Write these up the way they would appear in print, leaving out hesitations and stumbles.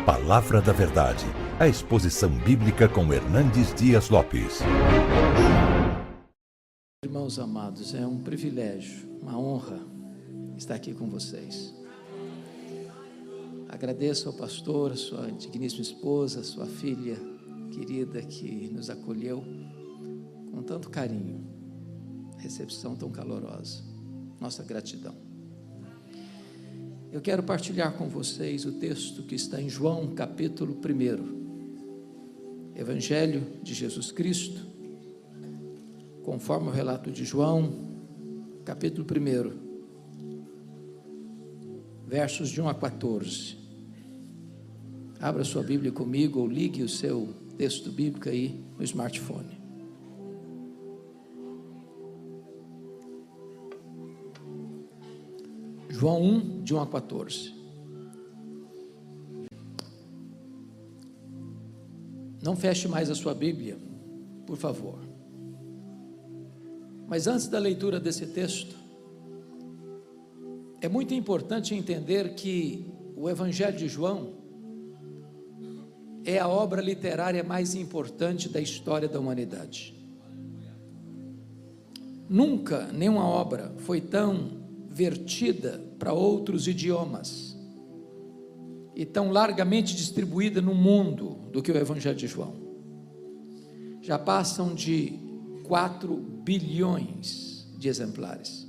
Palavra da Verdade, a exposição bíblica com Hernandes Dias Lopes. Irmãos amados, é um privilégio, uma honra estar aqui com vocês. Agradeço ao pastor, a sua digníssima esposa, a sua filha querida que nos acolheu com tanto carinho, recepção tão calorosa. Nossa gratidão. Eu quero partilhar com vocês o texto que está em João, capítulo 1. Evangelho de Jesus Cristo, conforme o relato de João, capítulo 1, versos de 1 a 14. Abra sua Bíblia comigo ou ligue o seu texto bíblico aí no smartphone. João 1, de 1 a 14. Não feche mais a sua Bíblia, por favor. Mas antes da leitura desse texto, é muito importante entender que o Evangelho de João é a obra literária mais importante da história da humanidade. Nunca nenhuma obra foi tão vertida para outros idiomas e tão largamente distribuída no mundo do que o Evangelho de João. Já passam de 4 bilhões de exemplares.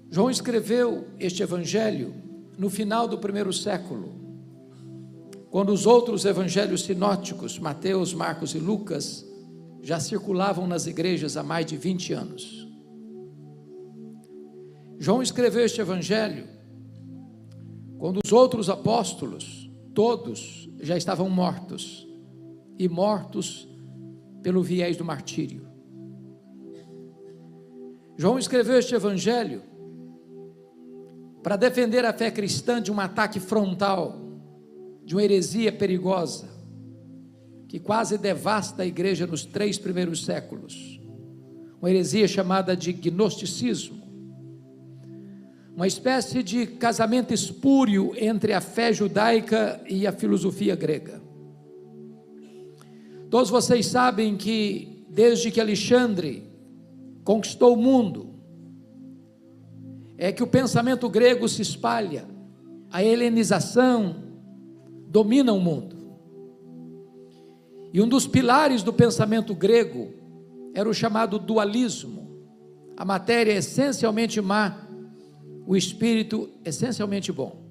João escreveu este Evangelho no final do 1º século, quando os outros evangelhos sinóticos, Mateus, Marcos e Lucas, já circulavam nas igrejas há mais de 20 anos. João escreveu este evangelho quando os outros apóstolos, todos, já estavam mortos, e mortos pelo viés do martírio. João escreveu este evangelho para defender a fé cristã de um ataque frontal, de uma heresia perigosa, que quase devasta a igreja nos 3 primeiros séculos, uma heresia chamada de gnosticismo, uma espécie de casamento espúrio entre a fé judaica e a filosofia grega. Todos vocês sabem que desde que Alexandre conquistou o mundo, é que o pensamento grego se espalha, a helenização domina o mundo. E um dos pilares do pensamento grego era o chamado dualismo, a matéria essencialmente má, o espírito essencialmente bom.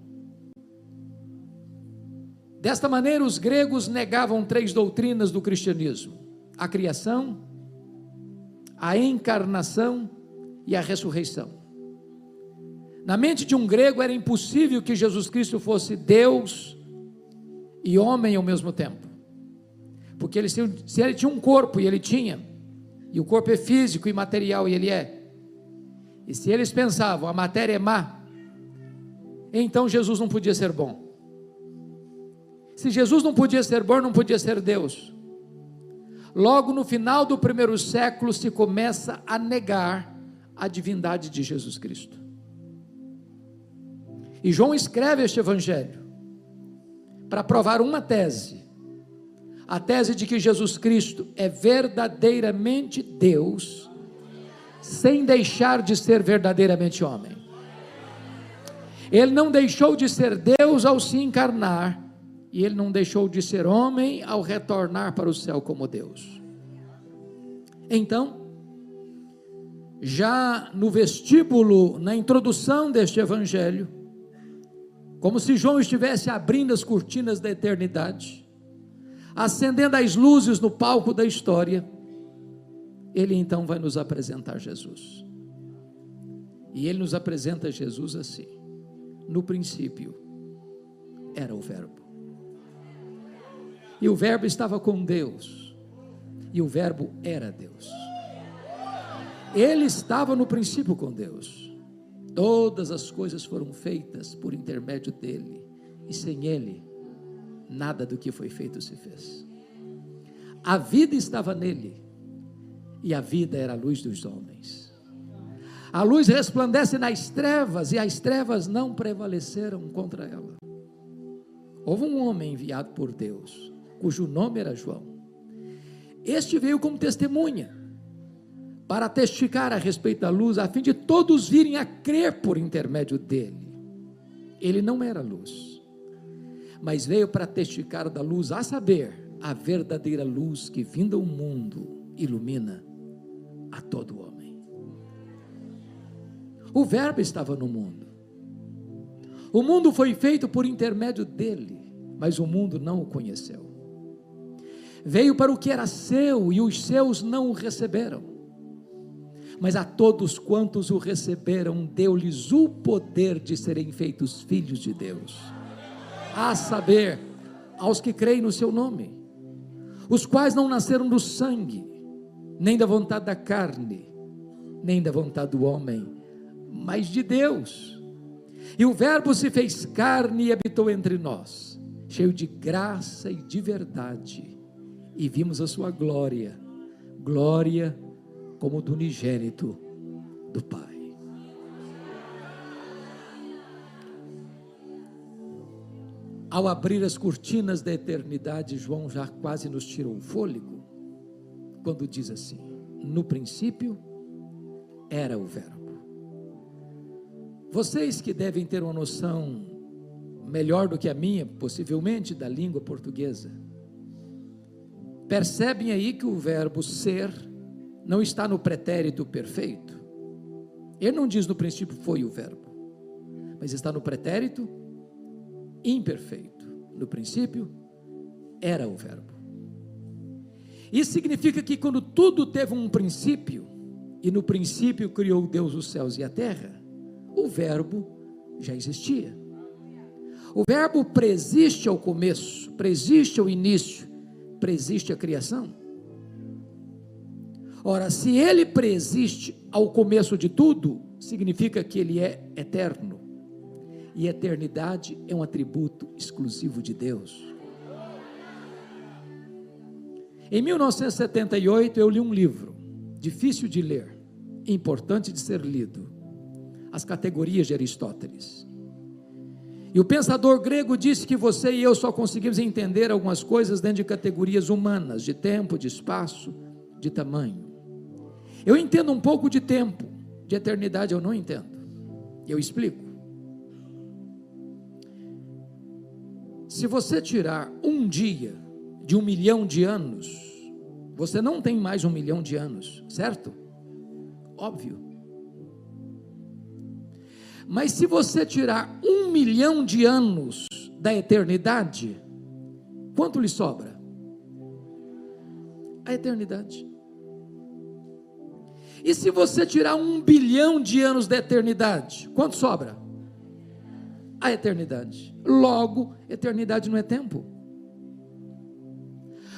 Desta maneira, os gregos negavam 3 doutrinas do cristianismo: a criação, a encarnação e a ressurreição. Na mente de um grego era impossível que Jesus Cristo fosse Deus e homem ao mesmo tempo, porque se ele tinha um corpo, e ele tinha, e o corpo é físico e material, e ele é, e se eles pensavam a matéria é má, então Jesus não podia ser bom. Se Jesus não podia ser bom, não podia ser Deus. Logo no final do 1º século se começa a negar a divindade de Jesus Cristo. E João escreve este evangelho para provar uma tese, a tese de que Jesus Cristo é verdadeiramente Deus, sem deixar de ser verdadeiramente homem. Ele não deixou de ser Deus ao se encarnar, e ele não deixou de ser homem ao retornar para o céu como Deus. Então, já no vestíbulo, na introdução deste evangelho, como se João estivesse abrindo as cortinas da eternidade, acendendo as luzes no palco da história, ele então vai nos apresentar Jesus. E ele nos apresenta Jesus assim: no princípio era o Verbo, e o Verbo estava com Deus, e o Verbo era Deus. Ele estava no princípio com Deus. Todas as coisas foram feitas por intermédio dele, e sem ele nada do que foi feito se fez. A vida estava nele, e a vida era a luz dos homens. A luz resplandece nas trevas, e as trevas não prevaleceram contra ela. Houve um homem enviado por Deus, cujo nome era João. Este veio como testemunha, para testificar a respeito da luz, a fim de todos virem a crer por intermédio dele. Ele não era luz, mas veio para testificar da luz, a saber, a verdadeira luz que vinda ao mundo ilumina a todo homem. O Verbo estava no mundo. O mundo foi feito por intermédio dele, mas o mundo não o conheceu. Veio para o que era seu, e os seus não o receberam. Mas a todos quantos o receberam, deu-lhes o poder de serem feitos filhos de Deus, a saber, aos que creem no seu nome, os quais não nasceram do sangue, nem da vontade da carne, nem da vontade do homem, mas de Deus. E o Verbo se fez carne e habitou entre nós, cheio de graça e de verdade, e vimos a sua glória, glória como do unigênito do Pai. Ao abrir as cortinas da eternidade, João já quase nos tirou o fôlego, quando diz assim: no princípio era o Verbo. Vocês que devem ter uma noção melhor do que a minha, possivelmente, da língua portuguesa, percebem aí que o verbo ser não está no pretérito perfeito. Ele não diz no princípio foi o verbo, mas está no pretérito imperfeito. No princípio era o verbo. Isso significa que quando tudo teve um princípio, e no princípio criou Deus os céus e a terra, o verbo já existia. O verbo preexiste ao começo, preexiste ao início, preexiste à criação. Ora, se ele preexiste ao começo de tudo, significa que ele é eterno, e eternidade é um atributo exclusivo de Deus. Em 1978 eu li um livro, difícil de ler, importante de ser lido, As Categorias de Aristóteles. E o pensador grego disse que você e eu só conseguimos entender algumas coisas dentro de categorias humanas, de tempo, de espaço, de tamanho. Eu entendo um pouco de tempo, de eternidade eu não entendo. Eu explico. Se você tirar um dia de 1 milhão de anos, você não tem mais 1 milhão de anos, certo? Óbvio. Mas se você tirar 1 milhão de anos da eternidade, quanto lhe sobra? A eternidade. E se você tirar 1 bilhão de anos da eternidade, quanto sobra? A eternidade. Logo, eternidade não é tempo.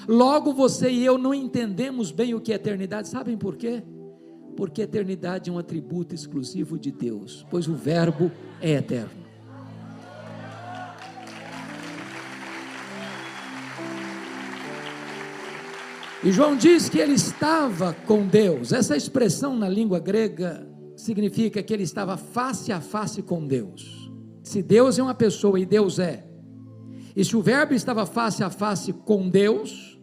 Logo, você e eu não entendemos bem o que é eternidade. Sabem por quê? Porque a eternidade é um atributo exclusivo de Deus, pois o verbo é eterno. E João diz que ele estava com Deus. Essa expressão na língua grega significa que ele estava face a face com Deus. Se Deus é uma pessoa e Deus é, e se o verbo estava face a face com Deus,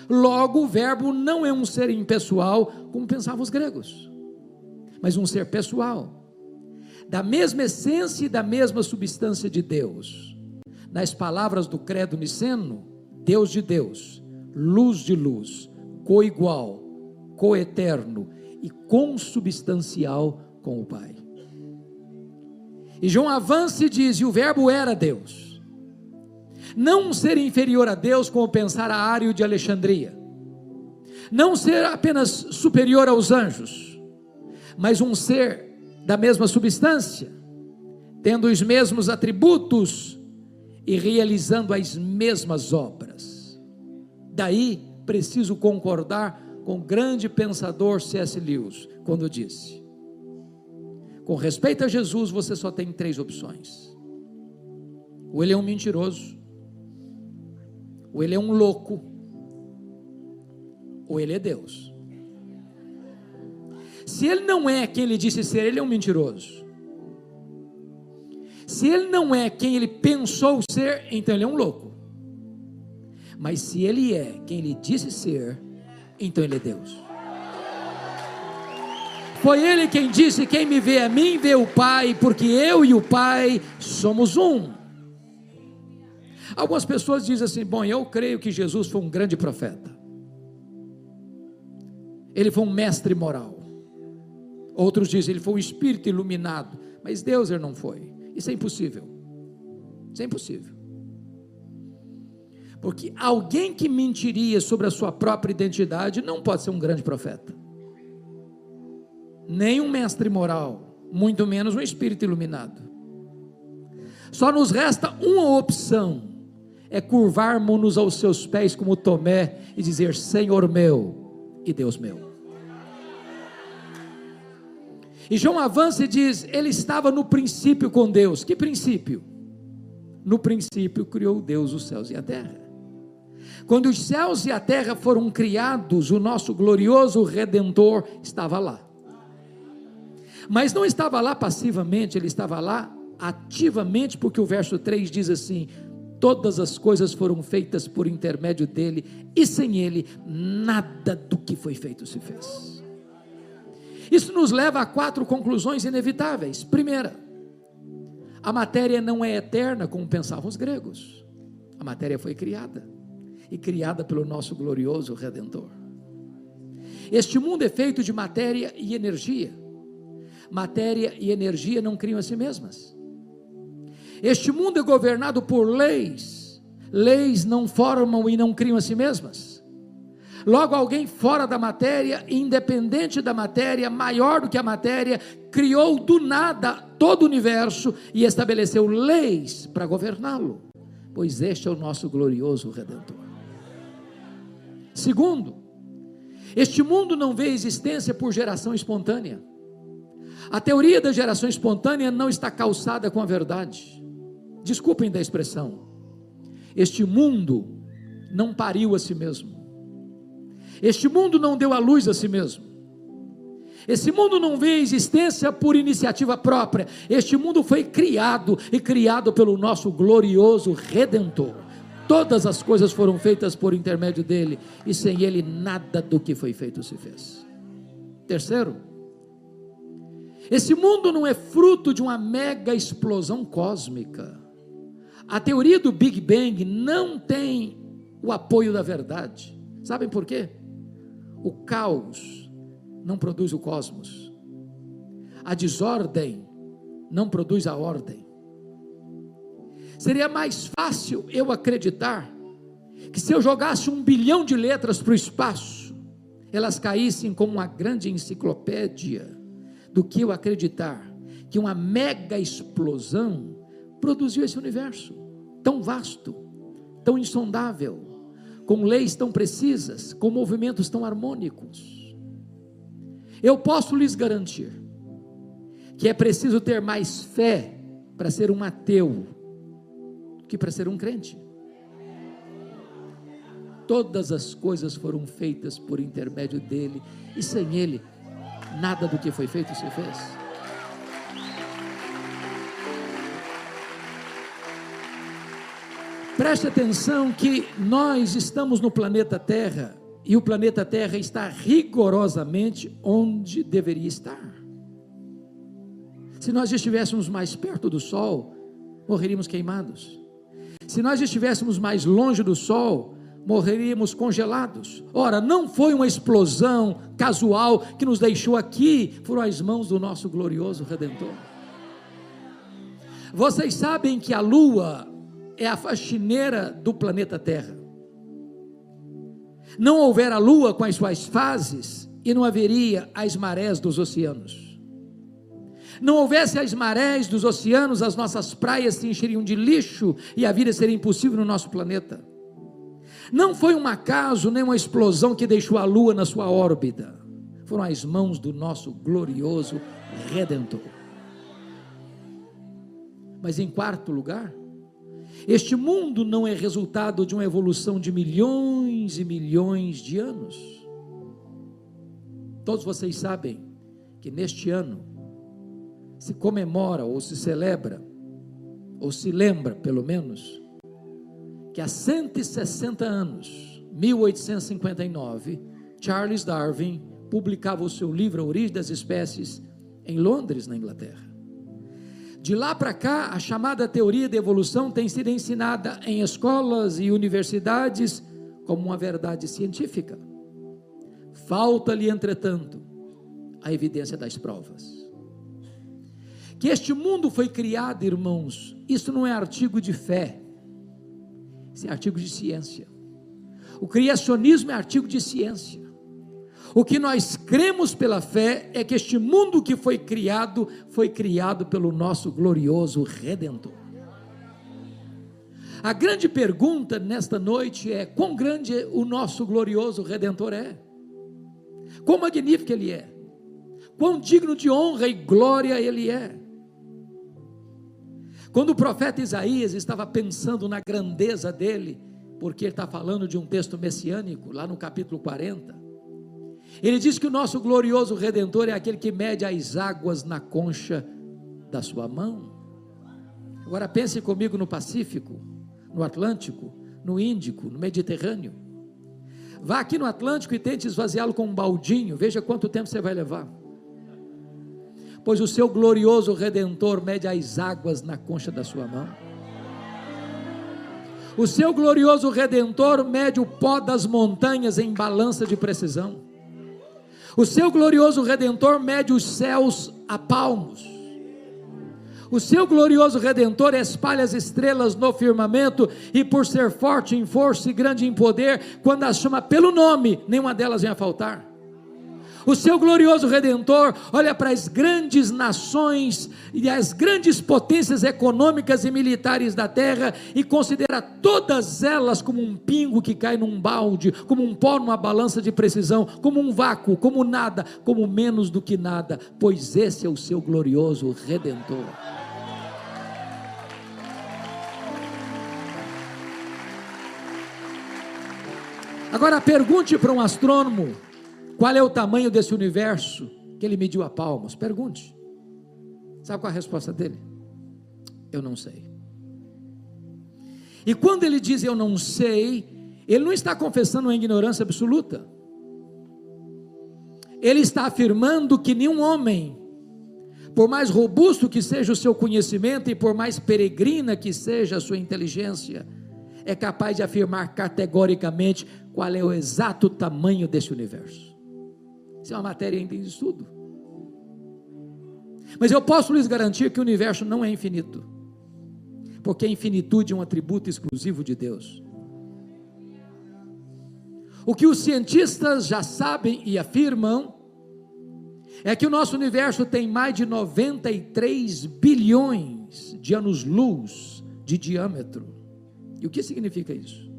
logo o verbo não é um ser impessoal, como pensavam os gregos, mas um ser pessoal, da mesma essência e da mesma substância de Deus. Nas palavras do credo niceno, Deus de Deus, luz de luz, coigual, coeterno e consubstancial com o Pai. E João avança e diz: e o verbo era Deus. Não um ser inferior a Deus, como pensara Ário de Alexandria, não ser apenas superior aos anjos, mas um ser da mesma substância, tendo os mesmos atributos e realizando as mesmas obras. Daí preciso concordar com o grande pensador C.S. Lewis, quando disse: com respeito a Jesus, você só tem 3 opções: ou ele é um mentiroso, ou ele é um louco, ou ele é Deus. Se Se ele não é quem ele disse ser, ele é um mentiroso. Se ele não é quem ele pensou ser, então ele é um louco. Mas se ele é quem ele disse ser, então ele é Deus. Foi ele quem disse: quem me vê a mim, vê o Pai, porque eu e o Pai somos um. Algumas pessoas dizem assim: bom, eu creio que Jesus foi um grande profeta, ele foi um mestre moral. Outros dizem: ele foi um espírito iluminado. Mas Deus ele não foi. Isso é impossível. Isso é impossível. Porque alguém que mentiria sobre a sua própria identidade não pode ser um grande profeta, nem um mestre moral, muito menos um espírito iluminado. Só nos resta uma opção: é curvarmos-nos aos seus pés como Tomé e dizer: Senhor meu e Deus meu. E João avança e diz: ele estava no princípio com Deus. Que princípio? No princípio criou Deus os céus e a terra. Quando os céus e a terra foram criados, o nosso glorioso Redentor estava lá. Mas não estava lá passivamente, ele estava lá ativamente, porque o verso 3 diz assim: todas as coisas foram feitas por intermédio dele, e sem ele nada do que foi feito se fez. Isso nos leva a 4 conclusões inevitáveis. Primeira, a matéria não é eterna como pensavam os gregos. A matéria foi criada, e criada pelo nosso glorioso Redentor. Este mundo é feito de matéria e energia. Matéria e energia não criam a si mesmas. Este mundo é governado por leis. Leis não formam e não criam a si mesmas. Logo, alguém fora da matéria, independente da matéria, maior do que a matéria, criou do nada todo o universo e estabeleceu leis para governá-lo, pois este é o nosso glorioso Redentor. Segundo, este mundo não vê existência por geração espontânea. A teoria da geração espontânea não está calçada com a verdade. Desculpem da expressão. Este mundo não pariu a si mesmo. Este mundo não deu à luz a si mesmo. Esse mundo não vê existência por iniciativa própria. Este mundo foi criado, e criado pelo nosso glorioso Redentor. Todas as coisas foram feitas por intermédio dele, e sem ele nada do que foi feito se fez. Terceiro, esse mundo não é fruto de uma mega explosão cósmica. A teoria do Big Bang não tem o apoio da verdade. Sabem por quê? O caos não produz o cosmos. A desordem não produz a ordem. Seria mais fácil eu acreditar que se eu jogasse 1 bilhão de letras para o espaço, elas caíssem como uma grande enciclopédia, do que eu acreditar que uma mega explosão produziu esse universo tão vasto, tão insondável, com leis tão precisas, com movimentos tão harmônicos. Eu posso lhes garantir que é preciso ter mais fé para ser um ateu que para ser um crente. Todas as coisas foram feitas por intermédio dele, e sem ele nada do que foi feito se fez. Preste atenção que nós estamos no planeta Terra, e o planeta Terra está rigorosamente onde deveria estar. Se nós estivéssemos mais perto do Sol, morreríamos queimados. Se nós estivéssemos mais longe do Sol, morreríamos congelados. Ora, não foi uma explosão casual que nos deixou aqui, foram as mãos do nosso glorioso Redentor. Vocês sabem que a Lua é a faxineira do planeta Terra. Não houvera a Lua com as suas fases, e não haveria as marés dos oceanos. Não houvesse as marés dos oceanos, as nossas praias se encheriam de lixo, e a vida seria impossível no nosso planeta. Não foi um acaso, nem uma explosão que deixou a Lua na sua órbita. Foram as mãos do nosso glorioso Redentor. Mas em quarto lugar, este mundo não é resultado de uma evolução de milhões e milhões de anos. Todos vocês sabem que neste ano se comemora, ou se celebra, ou se lembra pelo menos, que há 160 anos, 1859, Charles Darwin publicava o seu livro A Origem das Espécies em Londres, na Inglaterra. De lá para cá, a chamada teoria da evolução tem sido ensinada em escolas e universidades como uma verdade científica. Falta-lhe, entretanto, a evidência das provas. Que este mundo foi criado, irmãos, isso não é artigo de fé, isso é artigo de ciência. O criacionismo é artigo de ciência. O que nós cremos pela fé é que este mundo que foi criado pelo nosso glorioso Redentor. A grande pergunta nesta noite é: quão grande o nosso glorioso Redentor é? Quão magnífico Ele é? Quão digno de honra e glória Ele é? Quando o profeta Isaías estava pensando na grandeza dele, porque ele está falando de um texto messiânico, lá no capítulo 40, ele diz que o nosso glorioso Redentor é aquele que mede as águas na concha da sua mão. Agora pense comigo no Pacífico, no Atlântico, no Índico, no Mediterrâneo. Vá aqui no Atlântico e tente esvaziá-lo com um baldinho, veja quanto tempo você vai levar. Pois o seu glorioso Redentor mede as águas na concha da sua mão. O seu glorioso Redentor mede o pó das montanhas em balança de precisão. O seu glorioso Redentor mede os céus a palmos. O seu glorioso Redentor espalha as estrelas no firmamento, e por ser forte em força e grande em poder, quando as chama pelo nome, nenhuma delas vem a faltar. O seu glorioso Redentor olha para as grandes nações e as grandes potências econômicas e militares da terra e considera todas elas como um pingo que cai num balde, como um pó numa balança de precisão, como um vácuo, como nada, como menos do que nada, pois esse é o seu glorioso Redentor. Agora pergunte para um astrônomo qual é o tamanho desse universo que ele mediu a palmos. Pergunte. Sabe qual é a resposta dele? Eu não sei. E quando ele diz eu não sei, ele não está confessando uma ignorância absoluta. Ele está afirmando que nenhum homem, por mais robusto que seja o seu conhecimento e por mais peregrina que seja a sua inteligência, é capaz de afirmar categoricamente qual é o exato tamanho desse universo. Isso é uma matéria ainda em estudo. Mas eu posso lhes garantir que o universo não é infinito, porque a infinitude é um atributo exclusivo de Deus. O que os cientistas já sabem e afirmam é que o nosso universo tem mais de 93 bilhões de anos-luz de diâmetro. E o que significa isso?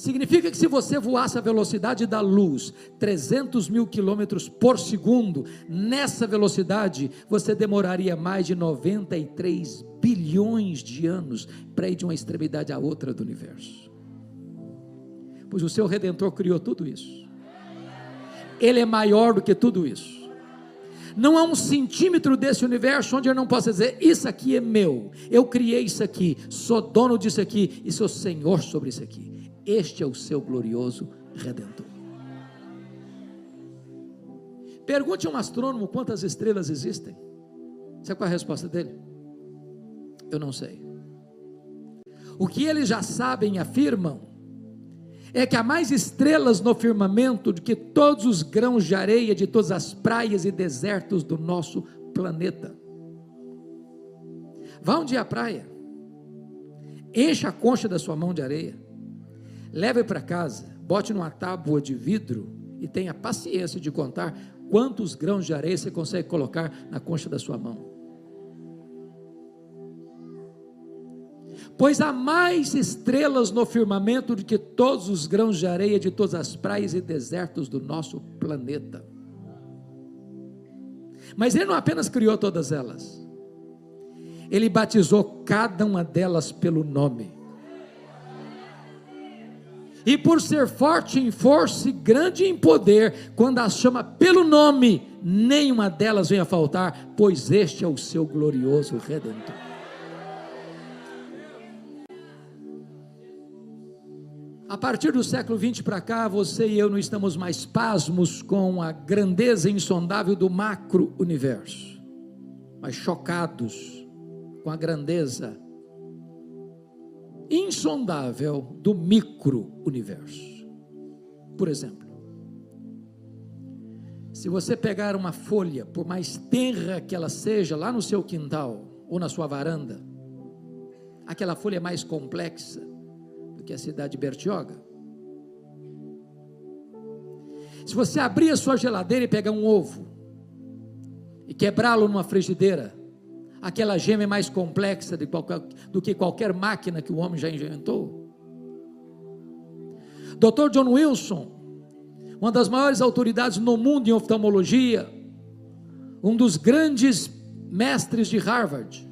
Significa que se você voasse a velocidade da luz, 300 mil quilômetros por segundo, nessa velocidade, você demoraria mais de 93 bilhões de anos para ir de uma extremidade à outra do universo. Pois o seu Redentor criou tudo isso. Ele é maior do que tudo isso. Não há um centímetro desse universo onde eu não possa dizer, isso aqui é meu, eu criei isso aqui, sou dono disso aqui, e sou Senhor sobre isso aqui. Este é o seu glorioso Redentor. Pergunte a um astrônomo quantas estrelas existem. Sabe qual é a resposta dele? Eu não sei. O que eles já sabem e afirmam é que há mais estrelas no firmamento do que todos os grãos de areia de todas as praias e desertos do nosso planeta. Vá um dia à praia, encha a concha da sua mão de areia, leve para casa, bote numa tábua de vidro e tenha paciência de contar quantos grãos de areia você consegue colocar na concha da sua mão. Pois há mais estrelas no firmamento do que todos os grãos de areia de todas as praias e desertos do nosso planeta. Mas Ele não apenas criou todas elas, Ele batizou cada uma delas pelo nome. E por ser forte em força e grande em poder, quando as chama pelo nome, nenhuma delas vem a faltar, pois este é o seu glorioso Redentor. A partir do século 20 para cá, você e eu não estamos mais pasmos com a grandeza insondável do macro-universo, mas chocados com a grandeza insondável do micro-universo. Por exemplo, se você pegar uma folha, por mais tenra que ela seja, lá no seu quintal ou na sua varanda, aquela folha é mais complexa do que a cidade de Bertioga. Se você abrir a sua geladeira e pegar um ovo e quebrá-lo numa frigideira, aquela gema é mais complexa do que qualquer máquina que o homem já inventou. Dr. John Wilson, uma das maiores autoridades no mundo em oftalmologia, um dos grandes mestres de Harvard,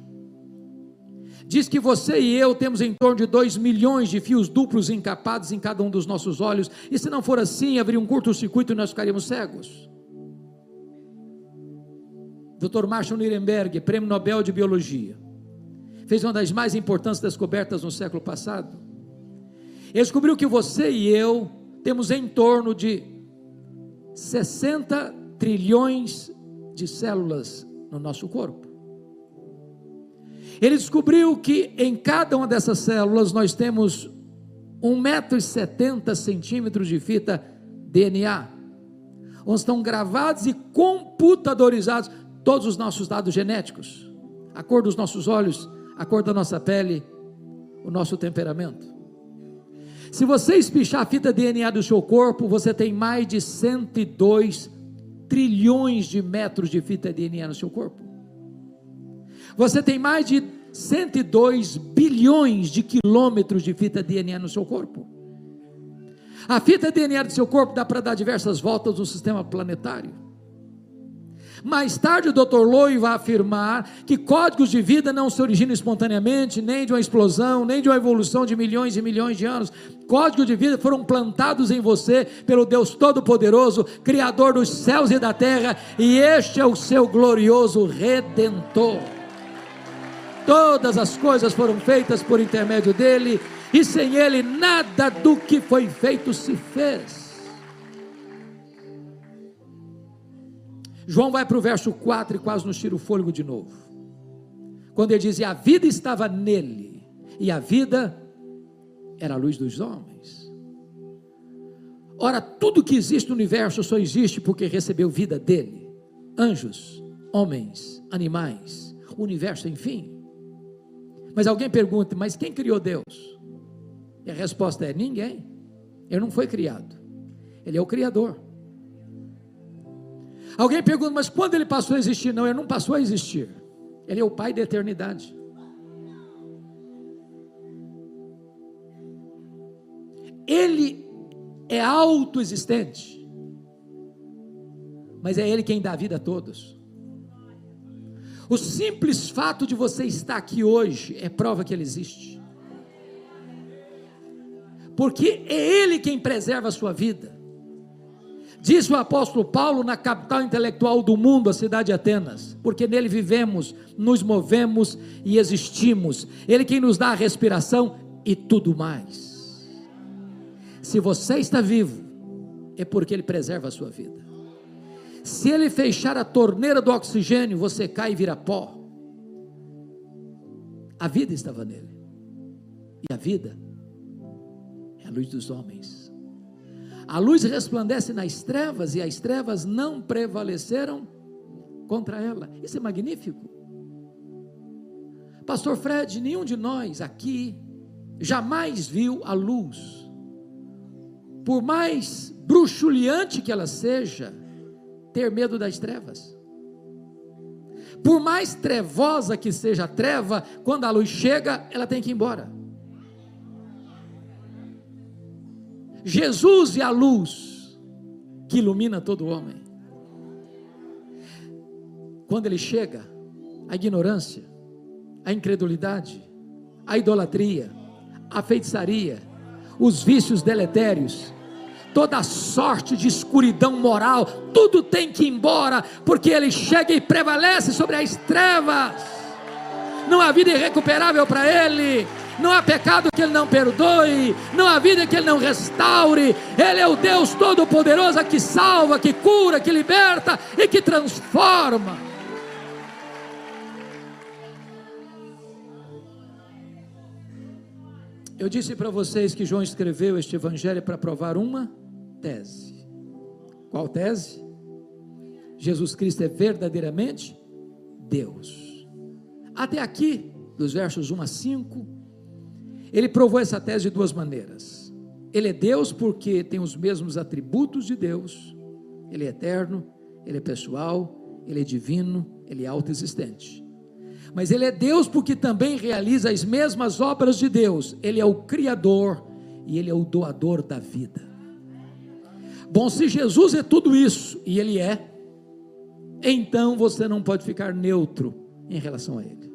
diz que você e eu temos em torno de 2 milhões de fios duplos encapados em cada um dos nossos olhos, e se não for assim, haveria um curto-circuito e nós ficaríamos cegos. Dr. Marshall Nirenberg, prêmio Nobel de Biologia, fez uma das mais importantes descobertas no século passado. Ele descobriu que você e eu temos em torno de 60 trilhões de células no nosso corpo. Ele descobriu que em cada uma dessas células nós temos 1,70 m de fita DNA, onde estão gravados e computadorizados todos os nossos dados genéticos, a cor dos nossos olhos, a cor da nossa pele, o nosso temperamento. Se você espichar a fita DNA do seu corpo, você tem mais de 102 trilhões de metros de fita DNA no seu corpo. Você tem mais de 102 bilhões de quilômetros de fita DNA no seu corpo. A fita DNA do seu corpo dá para dar diversas voltas no sistema planetário. Mais tarde o Dr. Lowe vai afirmar que códigos de vida não se originam espontaneamente, nem de uma explosão, nem de uma evolução de milhões e milhões de anos. Códigos de vida foram plantados em você pelo Deus Todo-Poderoso, Criador dos céus e da terra, e este é o seu glorioso Redentor. Todas as coisas foram feitas por intermédio dele, e sem ele nada do que foi feito se fez. João vai para o verso 4 e quase nos tira o fôlego de novo, quando ele diz: e a vida estava nele, e a vida era a luz dos homens. Ora, tudo que existe no universo só existe porque recebeu vida dele. Anjos, homens, animais, o universo, enfim. Mas alguém pergunta: mas quem criou Deus? E a resposta é: ninguém. Ele não foi criado, ele é o Criador. Alguém pergunta: mas quando ele passou a existir? Não, ele não passou a existir, ele é o Pai da eternidade. Ele é autoexistente, mas é ele quem dá vida a todos. O simples fato de você estar aqui hoje é prova que ele existe, porque é ele quem preserva a sua vida. Diz o apóstolo Paulo na capital intelectual do mundo, a cidade de Atenas: porque nele vivemos, nos movemos e existimos. Ele quem nos dá a respiração e tudo mais. Se você está vivo, é porque ele preserva a sua vida. Se ele fechar a torneira do oxigênio, você cai e vira pó. A vida estava nele, e a vida é a luz dos homens. A luz resplandece nas trevas, e as trevas não prevaleceram contra ela. Isso é magnífico. Pastor Fred, nenhum de nós aqui jamais viu a luz, por mais bruxuleante que ela seja, ter medo das trevas. Por mais trevosa que seja a treva, quando a luz chega, ela tem que ir embora. Jesus é a luz que ilumina todo homem. Quando ele chega, a ignorância, a incredulidade, a idolatria, a feitiçaria, os vícios deletérios, toda sorte de escuridão moral, tudo tem que ir embora, porque Ele chega e prevalece sobre as trevas. Não há vida irrecuperável para Ele, não há pecado que Ele não perdoe, não há vida que Ele não restaure. Ele é o Deus Todo-Poderoso que salva, que cura, que liberta e que transforma. Eu disse para vocês que João escreveu este evangelho para provar uma tese. Qual tese? Jesus Cristo é verdadeiramente Deus. Até aqui, dos versos 1 a 5, ele provou essa tese de duas maneiras. Ele é Deus porque tem os mesmos atributos de Deus. Ele é eterno, Ele é pessoal, Ele é divino, Ele é autoexistente. Mas Ele é Deus porque também realiza as mesmas obras de Deus. Ele é o Criador e Ele é o doador da vida. Bom, se Jesus é tudo isso, e Ele é, então você não pode ficar neutro em relação a Ele.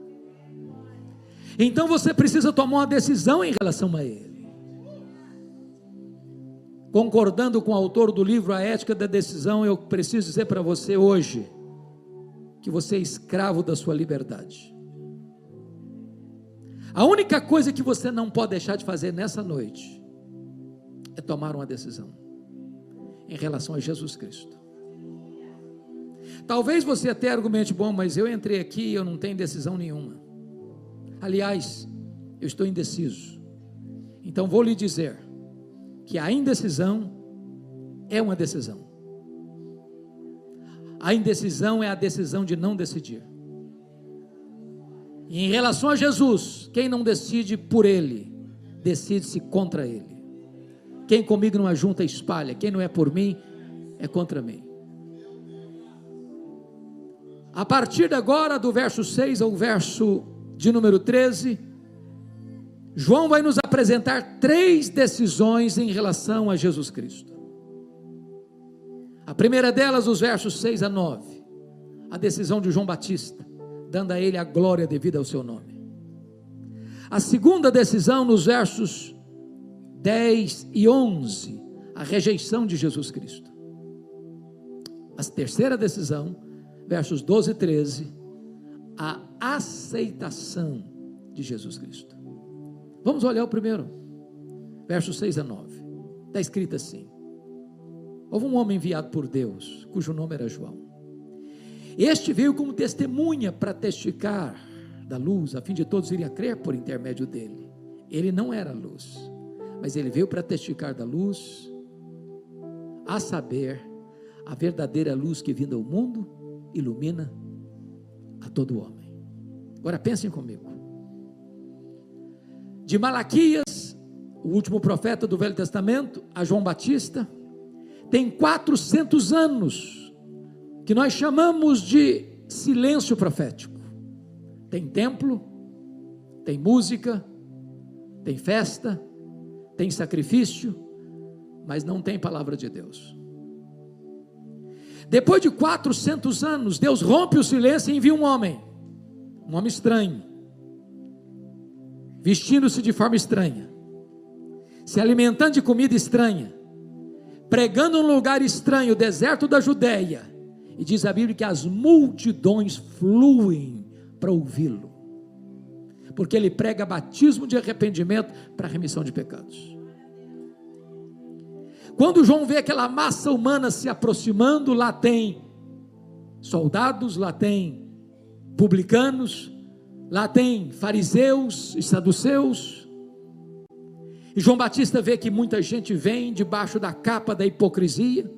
Então você precisa tomar uma decisão em relação a Ele. Concordando com o autor do livro A Ética da Decisão, eu preciso dizer para você hoje, que você é escravo da sua liberdade. A única coisa que você não pode deixar de fazer nessa noite, é tomar uma decisão, em relação a Jesus Cristo. Talvez você até argumente, bom, mas eu entrei aqui e eu não tenho decisão nenhuma. Aliás, eu estou indeciso. Então vou lhe dizer, que a indecisão é uma decisão. A indecisão é a decisão de não decidir. E em relação a Jesus, quem não decide por Ele, decide-se contra Ele. Quem comigo não ajunta, espalha. Quem não é por mim, é contra mim. A partir de agora, do verso 6 ao verso de número 13, João vai nos apresentar 3 decisões em relação a Jesus Cristo. A primeira delas, os versos 6 a 9, a decisão de João Batista, dando a ele a glória devida ao seu nome. A segunda decisão, nos versos 10 e 11, a rejeição de Jesus Cristo. A terceira decisão, versos 12 e 13, a aceitação de Jesus Cristo. Vamos olhar o primeiro, versos 6 a 9, está escrito assim: houve um homem enviado por Deus, cujo nome era João. Este veio como testemunha para testificar da luz, a fim de todos irem a crer por intermédio dele. Ele não era luz, mas ele veio para testificar da luz, a saber, a verdadeira luz que vinda ao mundo, ilumina a todo homem. Agora pensem comigo. De Malaquias, o último profeta do Velho Testamento, a João Batista, tem 400 anos, que nós chamamos de silêncio profético. Tem templo, tem música, tem festa, tem sacrifício, mas não tem palavra de Deus. Depois de 400 anos, Deus rompe o silêncio e envia um homem estranho, vestindo-se de forma estranha, se alimentando de comida estranha, pregando num lugar estranho, o deserto da Judéia, e diz a Bíblia que as multidões fluem para ouvi-lo, porque ele prega batismo de arrependimento para remissão de pecados. Quando João vê aquela massa humana se aproximando, lá tem soldados, lá tem publicanos, lá tem fariseus e saduceus, e João Batista vê que muita gente vem debaixo da capa da hipocrisia,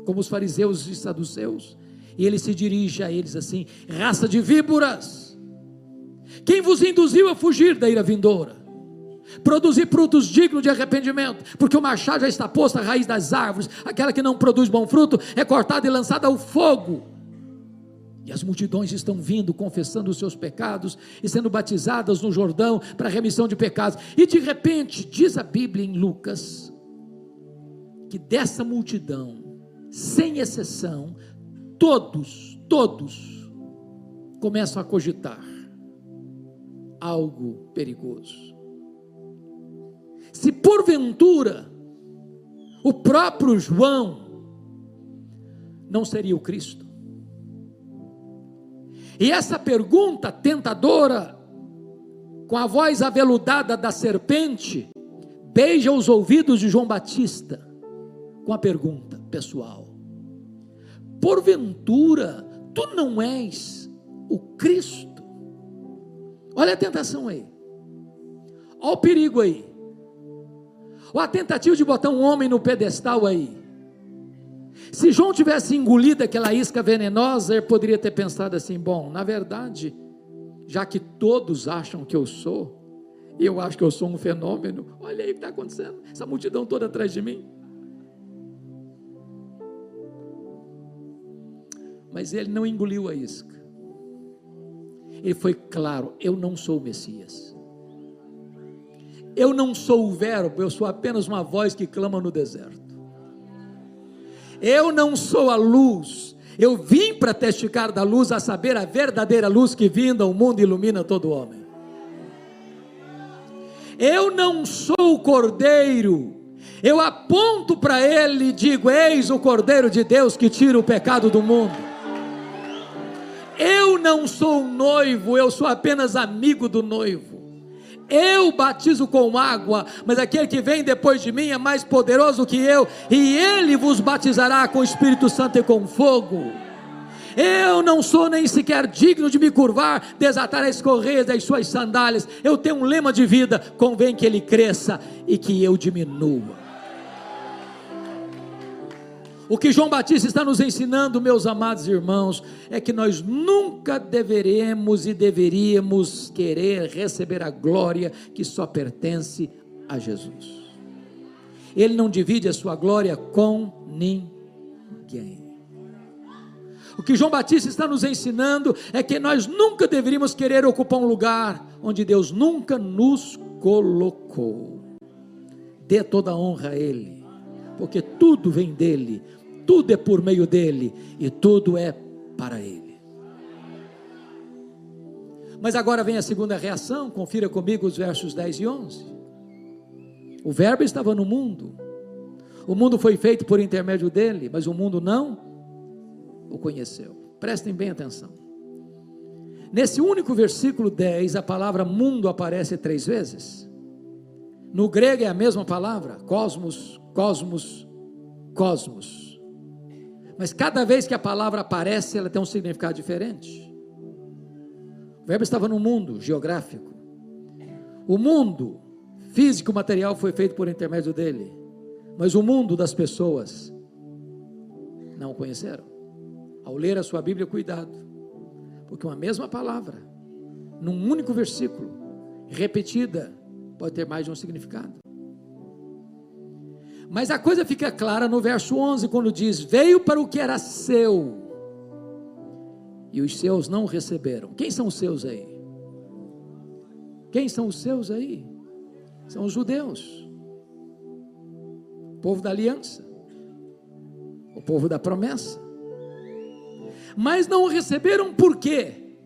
como os fariseus e saduceus, e ele se dirige a eles assim: raça de víboras, quem vos induziu a fugir da ira vindoura? Produzir frutos dignos de arrependimento, porque o machado já está posto à raiz das árvores, aquela que não produz bom fruto é cortada e lançada ao fogo. E as multidões estão vindo, confessando os seus pecados e sendo batizadas no Jordão para a remissão de pecados. E de repente, diz a Bíblia em Lucas, que dessa multidão, sem exceção, todos começam a cogitar algo perigoso. se porventura o próprio João não seria o Cristo. E essa pergunta tentadora, com a voz aveludada da serpente, beija os ouvidos de João Batista, com a pergunta pessoal: porventura tu não és o Cristo? Olha a tentação aí, olha o perigo aí, ou a tentativa de botar um homem no pedestal aí. Se João tivesse engolido aquela isca venenosa, ele poderia ter pensado assim: bom, na verdade, já que todos acham que eu acho que eu sou um fenômeno, olha aí o que está acontecendo, essa multidão toda atrás de mim. Mas ele não engoliu a isca, ele foi claro: eu não sou o Messias, eu não sou o Verbo, eu sou apenas uma voz que clama no deserto. Eu não sou a luz, eu vim para testificar da luz, a saber, a verdadeira luz que vinda ao mundo ilumina todo homem. Eu não sou o Cordeiro, eu aponto para ele e digo: eis o Cordeiro de Deus que tira o pecado do mundo. Eu não sou o noivo, eu sou apenas amigo do noivo. Eu batizo com água, mas aquele que vem depois de mim é mais poderoso que eu, e ele vos batizará com o Espírito Santo e com fogo. Eu não sou nem sequer digno de me curvar, desatar as correias das suas sandálias. Eu tenho um lema de vida: convém que ele cresça e que eu diminua. O que João Batista está nos ensinando, meus amados irmãos, é que nós nunca deveríamos querer receber a glória que só pertence a Jesus. Ele não divide a sua glória com ninguém. O que João Batista está nos ensinando é que nós nunca deveríamos querer ocupar um lugar onde Deus nunca nos colocou. Dê toda a honra a Ele, porque tudo vem dEle, tudo é por meio dEle e tudo é para Ele. Mas agora vem a segunda reação, confira comigo os versos 10 e 11. O Verbo estava no mundo, o mundo foi feito por intermédio dEle, mas o mundo não o conheceu. Prestem bem atenção. Nesse único versículo 10, a palavra mundo aparece 3 vezes. No grego é a mesma palavra, cosmos, cosmos, cosmos. Mas cada vez que a palavra aparece, ela tem um significado diferente. O Verbo estava no mundo geográfico. O mundo físico, material foi feito por intermédio dele, mas o mundo das pessoas não o conheceram. Ao ler a sua Bíblia, cuidado, porque uma mesma palavra, num único versículo, repetida, pode ter mais de um significado. Mas a coisa fica clara no verso 11, quando diz: veio para o que era seu, e os seus não o receberam. Quem são os seus aí? Quem são os seus aí? São os judeus, o povo da aliança, o povo da promessa. Mas não o receberam por quê?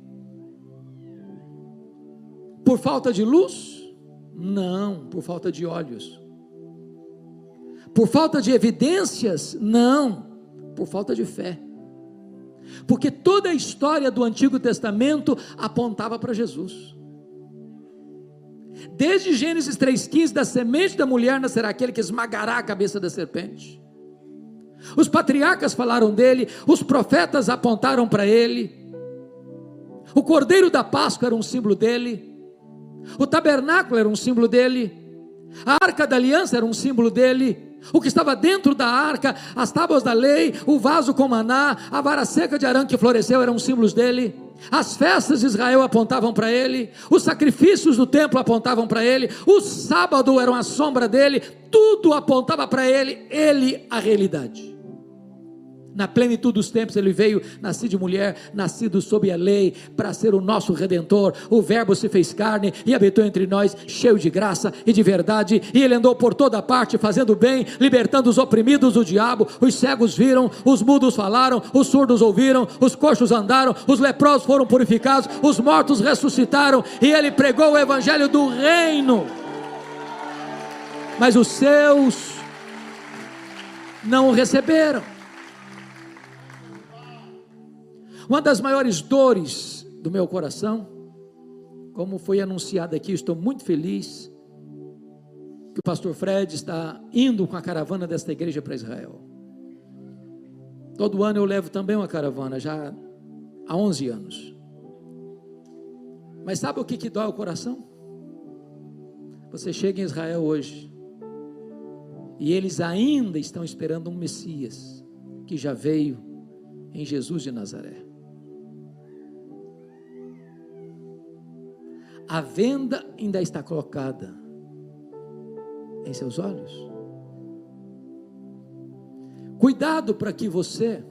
Por falta de luz? Não, por falta de olhos. Por falta de evidências? Não, por falta de fé. Porque toda a história do Antigo Testamento apontava para Jesus. Desde Gênesis 3,15, da semente da mulher nascerá aquele que esmagará a cabeça da serpente. Os patriarcas falaram dele, os profetas apontaram para ele, o Cordeiro da Páscoa era um símbolo dele, o tabernáculo era um símbolo dele, a Arca da Aliança era um símbolo dele, o que estava dentro da arca, as tábuas da lei, o vaso com maná, a vara seca de Arã que floresceu eram símbolos dele, as festas de Israel apontavam para ele, os sacrifícios do templo apontavam para ele, o sábado era uma sombra dele, tudo apontava para ele a realidade. Na plenitude dos tempos ele veio, nascido de mulher, nascido sob a lei, para ser o nosso Redentor. O Verbo se fez carne e habitou entre nós, cheio de graça e de verdade, e ele andou por toda parte, fazendo bem, libertando os oprimidos do diabo. Os cegos viram, os mudos falaram, os surdos ouviram, os coxos andaram, os leprosos foram purificados, os mortos ressuscitaram, e ele pregou o evangelho do reino. mas os seus não o receberam. Uma das maiores dores do meu coração, como foi anunciado aqui, estou muito feliz que o pastor Fred está indo com a caravana desta igreja para Israel. Todo ano eu levo também uma caravana, já há 11 anos. Mas sabe o que dói o coração? Você chega em Israel hoje, e eles ainda estão esperando um Messias, que já veio em Jesus de Nazaré. A venda ainda está colocada em seus olhos. Cuidado para que você,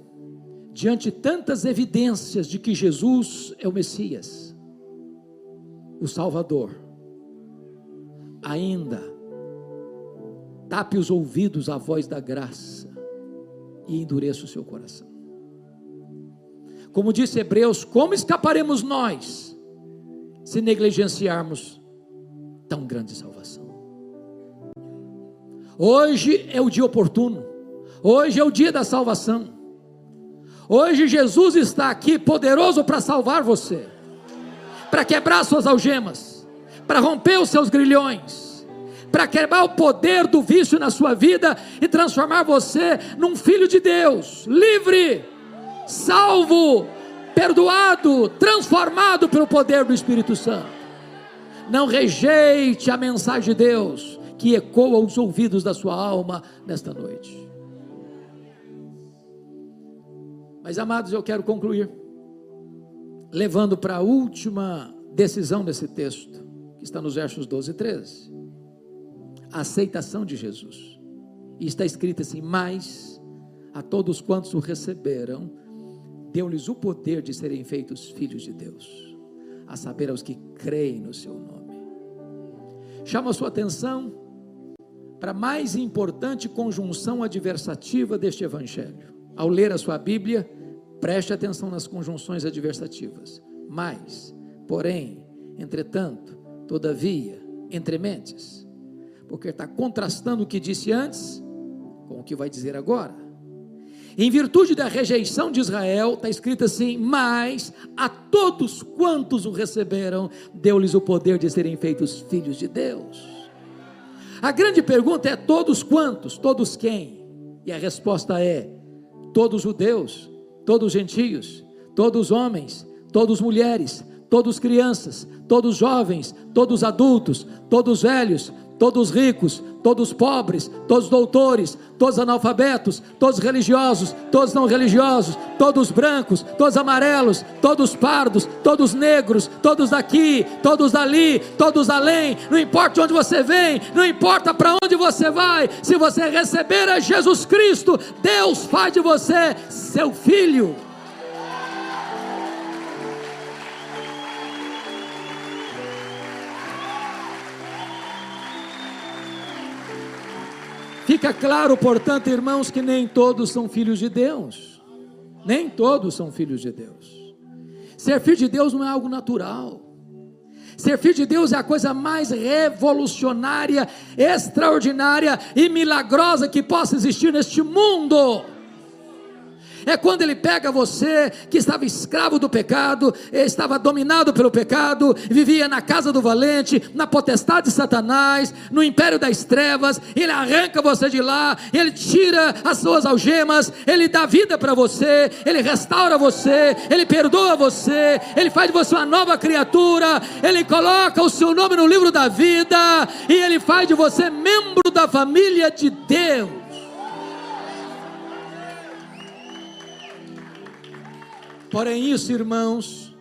diante de tantas evidências de que Jesus é o Messias, o Salvador, ainda tape os ouvidos à voz da graça e endureça o seu coração. Como disse Hebreus, como escaparemos nós se negligenciarmos tão grande salvação? Hoje é o dia oportuno, hoje é o dia da salvação, hoje Jesus está aqui poderoso para salvar você, para quebrar suas algemas, para romper os seus grilhões, para quebrar o poder do vício na sua vida e transformar você num filho de Deus, livre, salvo, perdoado, transformado pelo poder do Espírito Santo. Não rejeite a mensagem de Deus que ecoa aos ouvidos da sua alma nesta noite. Mas, amados, eu quero concluir levando para a última decisão desse texto, que está nos versos 12 e 13, a aceitação de Jesus. E está escrito assim: mas a todos quantos o receberam, deu-lhes o poder de serem feitos filhos de Deus, a saber, aos que creem no seu nome. Chama a sua atenção para a mais importante conjunção adversativa deste evangelho. Ao ler a sua Bíblia, preste atenção nas conjunções adversativas. Mas, porém, entretanto, todavia, entre mentes, porque está contrastando o que disse antes com o que vai dizer agora. Em virtude da rejeição de Israel, está escrito assim: mas a todos quantos o receberam, deu-lhes o poder de serem feitos filhos de Deus. A grande pergunta é: todos quantos? Todos quem? E a resposta é: todos judeus, todos gentios, todos homens, todos mulheres, todos crianças, todos jovens, todos adultos, todos velhos, todos ricos, todos pobres, todos doutores, todos analfabetos, todos religiosos, todos não religiosos, todos brancos, todos amarelos, todos pardos, todos negros, todos daqui, todos dali, todos além. Não importa de onde você vem, não importa para onde você vai, se você receber a Jesus Cristo, Deus faz de você seu filho. Fica claro, portanto, irmãos, que nem todos são filhos de Deus. Nem todos são filhos de Deus. Ser filho de Deus não é algo natural. Ser filho de Deus é a coisa mais revolucionária, extraordinária e milagrosa que possa existir neste mundo. É quando Ele pega você, que estava escravo do pecado, estava dominado pelo pecado, vivia na casa do valente, na potestade de Satanás, no império das trevas. Ele arranca você de lá, Ele tira as suas algemas, Ele dá vida para você, Ele restaura você, Ele perdoa você, Ele faz de você uma nova criatura, Ele coloca o seu nome no livro da vida, e Ele faz de você membro da família de Deus. Porém, isso, irmãos,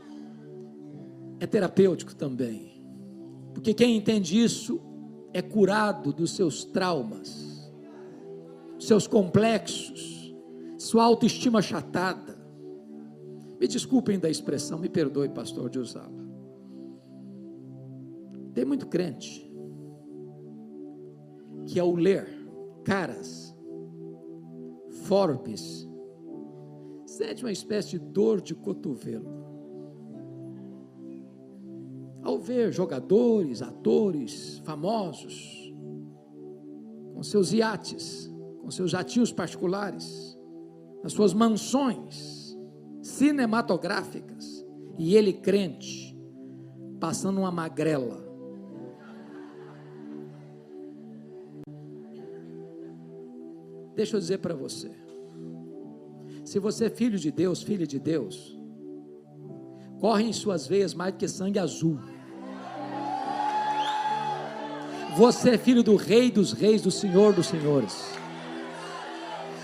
é terapêutico também, porque quem entende isso é curado dos seus traumas, seus complexos, sua autoestima achatada. Me desculpem da expressão, me perdoe, pastor, de usá-la. Tem muito crente que, ao ler Caras, Forbes, sente uma espécie de dor de cotovelo ao ver jogadores, atores famosos com seus iates, com seus jatinhos particulares, nas suas mansões cinematográficas, e ele crente, passando uma magrela. Deixa eu dizer para você, se você é filho de Deus, filha de Deus, corre em suas veias mais do que sangue azul. Você é filho do Rei dos Reis, do Senhor dos Senhores.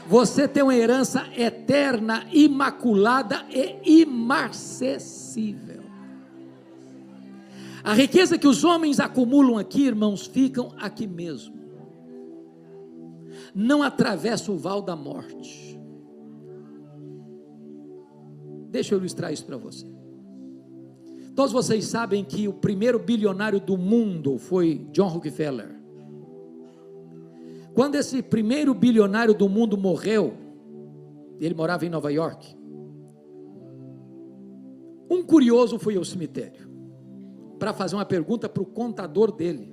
Você tem uma herança eterna, imaculada e imarcessível. A riqueza que os homens acumulam aqui, irmãos, ficam aqui mesmo. Não atravessa o val da morte. Deixa eu ilustrar isso para você. Todos vocês sabem que o primeiro bilionário do mundo foi John Rockefeller. Quando esse primeiro bilionário do mundo morreu, ele morava em Nova York, um curioso foi ao cemitério para fazer uma pergunta para o contador dele.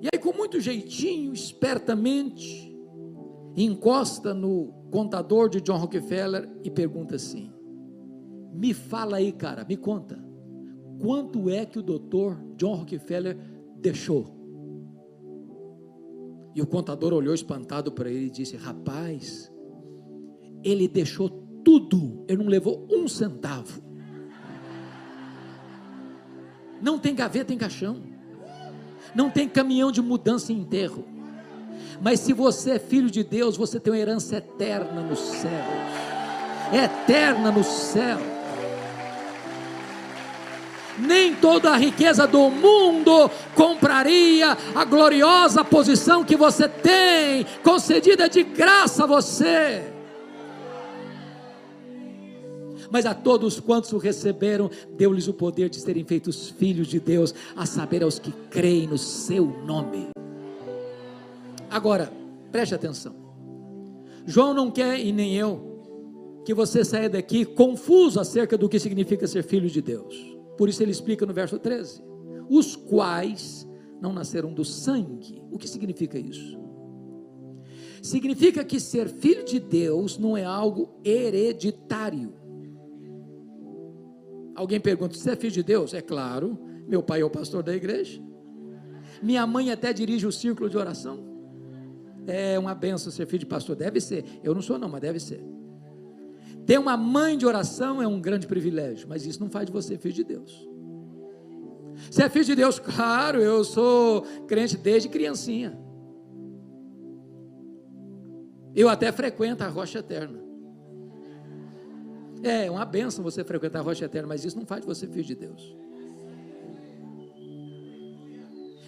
E aí, com muito jeitinho, espertamente, encosta no contador de John Rockefeller e pergunta assim: me fala aí, cara, me conta, quanto é que o doutor John Rockefeller deixou? E o contador olhou espantado para ele e disse: rapaz, ele deixou tudo, ele não levou um centavo. Não tem gaveta em caixão, não tem caminhão de mudança em enterro. Mas se você é filho de Deus, você tem uma herança eterna nos céus, eterna no céu. Nem toda a riqueza do mundo compraria a gloriosa posição que você tem, concedida de graça a você. Mas a todos quantos o receberam, deu-lhes o poder de serem feitos filhos de Deus, a saber, aos que creem no seu nome. Agora, preste atenção. João não quer, e nem eu, que você saia daqui confuso acerca do que significa ser filho de Deus. Por isso ele explica no verso 13: os quais não nasceram do sangue. O que significa isso? Significa que ser filho de Deus não é algo hereditário. Alguém pergunta: você é filho de Deus? É claro, meu pai é o pastor da igreja, minha mãe até dirige o círculo de oração. É uma benção ser filho de pastor, deve ser. Eu não sou não, mas deve ser. Ter uma mãe de oração é um grande privilégio, mas isso não faz de você filho de Deus. Você é filho de Deus? Claro, eu sou crente desde criancinha. Eu até frequento a Rocha Eterna. É uma bênção você frequentar a Rocha Eterna, mas isso não faz de você filho de Deus.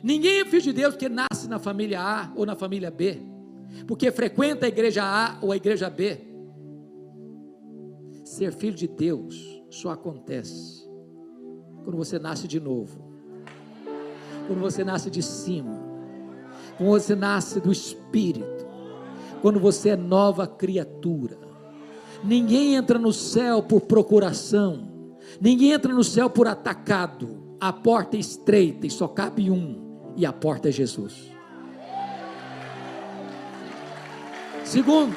Ninguém é filho de Deus porque nasce na família A ou na família B, porque frequenta a igreja A ou a igreja B. Ser filho de Deus só acontece quando você nasce de novo, quando você nasce de cima, quando você nasce do Espírito, quando você é nova criatura. Ninguém entra no céu por procuração, ninguém entra no céu por atacado. A porta é estreita e só cabe um, e a porta é Jesus. Segundo,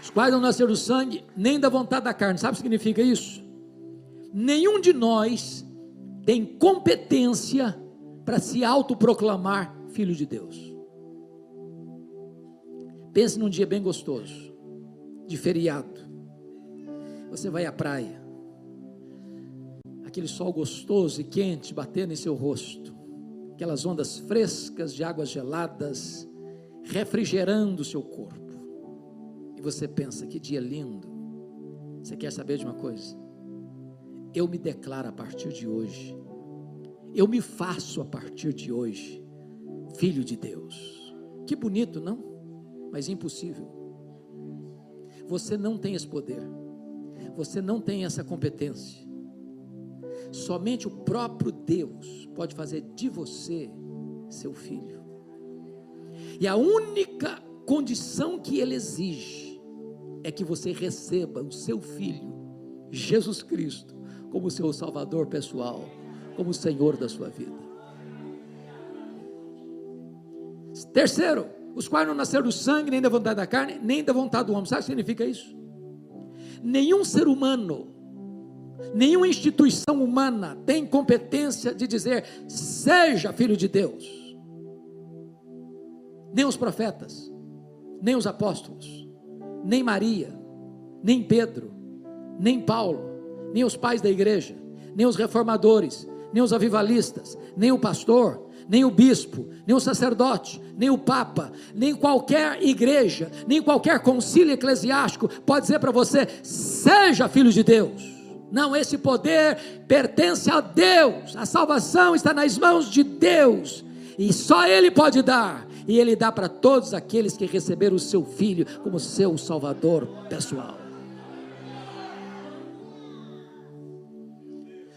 os quais não nasceram do sangue, nem da vontade da carne. Sabe o que significa isso? Nenhum de nós tem competência para se autoproclamar filho de Deus. Pense num dia bem gostoso, de feriado. Você vai à praia, aquele sol gostoso e quente batendo em seu rosto, aquelas ondas frescas de águas geladas refrigerando o seu corpo. E você pensa: que dia lindo. Você quer saber de uma coisa? Eu me declaro a partir de hoje, eu me faço a partir de hoje filho de Deus. Que bonito, não? Mas impossível. Você não tem esse poder, você não tem essa competência. Somente o próprio Deus pode fazer de você seu filho. E a única condição que Ele exige é que você receba o seu Filho, Jesus Cristo, como seu Salvador pessoal, como o Senhor da sua vida. Terceiro, os quais não nasceram do sangue, nem da vontade da carne, nem da vontade do homem. Sabe o que significa isso? Nenhum ser humano, nenhuma instituição humana tem competência de dizer, seja filho de Deus. Nem os profetas, nem os apóstolos, nem Maria, nem Pedro, nem Paulo, nem os pais da igreja, nem os reformadores, nem os avivalistas, nem o pastor, nem o bispo, nem o sacerdote, nem o papa, nem qualquer igreja, nem qualquer concílio eclesiástico pode dizer para você, seja filho de Deus. Não, esse poder pertence a Deus, a salvação está nas mãos de Deus, e só Ele pode dar, e Ele dá para todos aqueles que receberam o seu Filho como seu Salvador pessoal.